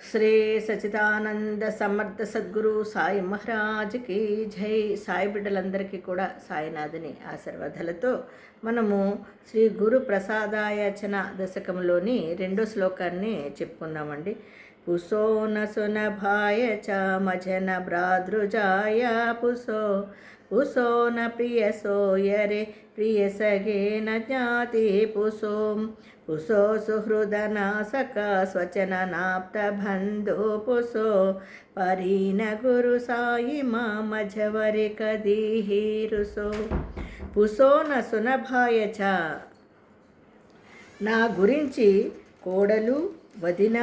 శ్రీ సచిదానంద సమర్థ సద్గురు సాయి మహారాజ్కి జై. సాయి బిడ్డలందరికీ కూడా సాయినాథుని ఆశీర్వాదాలతో మనము శ్రీ గురు ప్రసాదాయచన దశకంలోని రెండో శ్లోకాన్ని చెప్పుకున్నామండి. పుసోన సునభాయ చ మజన భ్రాతృజాయ పుసో పుసోన ప్రియ సోయరే ప్రియ సగేన జ్ఞాతి పుసోం పుసో సుహృదనాసక స్వచననాప్త బంధు పుసో పరీన గురు సాయి మామజవరి కదీహీరుసో పుసోన సునభాయ చ. నా గురించి కోడలు, వదిన,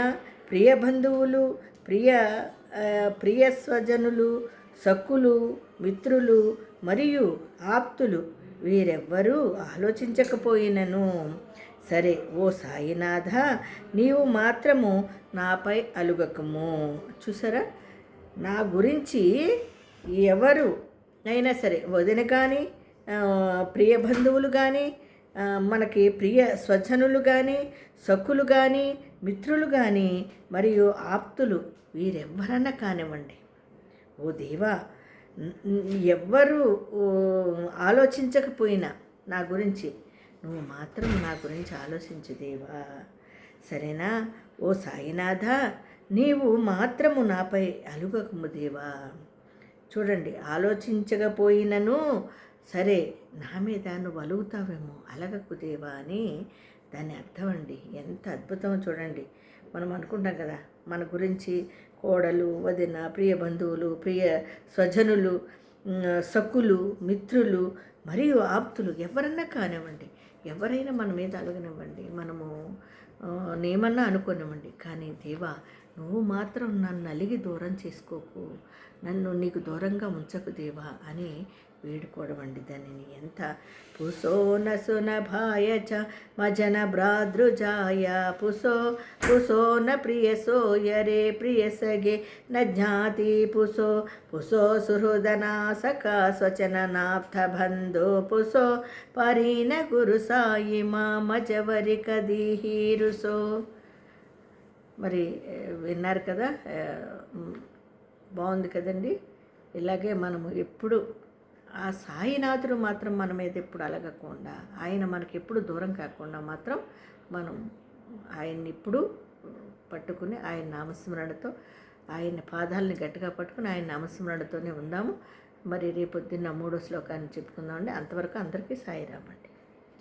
ప్రియ బంధువులు, ప్రియ స్వజనులు, సక్కులు, మిత్రులు మరియు ఆప్తులు వీరెవ్వరూ ఆలోచించకపోయినను సరే, ఓ సాయినాథ, నీవు మాత్రము నాపై అలుగకము. చూసారా, నా గురించి ఎవరు అయినా సరే, వదిన కానీ, ప్రియ బంధువులు కానీ, మనకి ప్రియ స్వజనులు కానీ, సక్కులు కానీ, మిత్రులు కానీ మరియు ఆప్తులు వీరెవ్వరన్నా కానివ్వండి, ఓ దేవా, ఎవ్వరూ ఆలోచించకపోయినా నా గురించి నువ్వు మాత్రం నా గురించి ఆలోచించు దేవా, సరేనా? ఓ సాయినాథ, నీవు మాత్రము నాపై అలుగకము దేవా. చూడండి, ఆలోచించకపోయినను సరే, నా మీద నువ్వు అలుగుతావేమో, అలగకు దేవా అని దాని అర్థం అండి. ఎంత అద్భుతమో చూడండి. మనం అనుకుంటాం కదా, మన గురించి కోడలు, వదిన, ప్రియ బంధువులు, ప్రియ స్వజనులు, సక్కులు, మిత్రులు మరియు ఆప్తులు ఎవరన్నా కానివ్వండి, ఎవరైనా మన మీద అలగనివ్వండి, మనము నేమన్నా అనుకోనివ్వండి, కానీ దేవా, నువ్వు మాత్రం నన్ను అలిగి దూరం చేసుకోకు, నన్ను నీకు దూరంగా ఉంచకు దేవా అని వేడుకోవడం అండి దానిని. ఎంత పుసోన సునభాయ చ మజన భ్రాతృజాయ పుసో పుసోన ప్రియ సోయరే ప్రియ సగే న జ్ఞాతి పుసో పుసో సుహృదనాసక స్వచననాప్త బంధో పుసో పరీన గురు సాయి మామజవరి కదీహీరుసో. మరి విన్నారు కదా, బాగుంది కదండి. ఇలాగే మనము ఎప్పుడు ఆ సాయినాథుడు మాత్రం మన మీద ఎప్పుడు అలగకుండా, ఆయన మనకి ఎప్పుడు దూరం కాకుండా మాత్రం మనం ఆయన్ని ఇప్పుడు పట్టుకుని ఆయన నామస్మరణతో, ఆయన పాదాలని గట్టిగా పట్టుకుని ఆయన నామస్మరణతోనే ఉందాము. మరి రేపొద్దున్న 3వ శ్లోకాన్ని చెప్పుకుందామండి. అంతవరకు అందరికీ సాయిరామండి.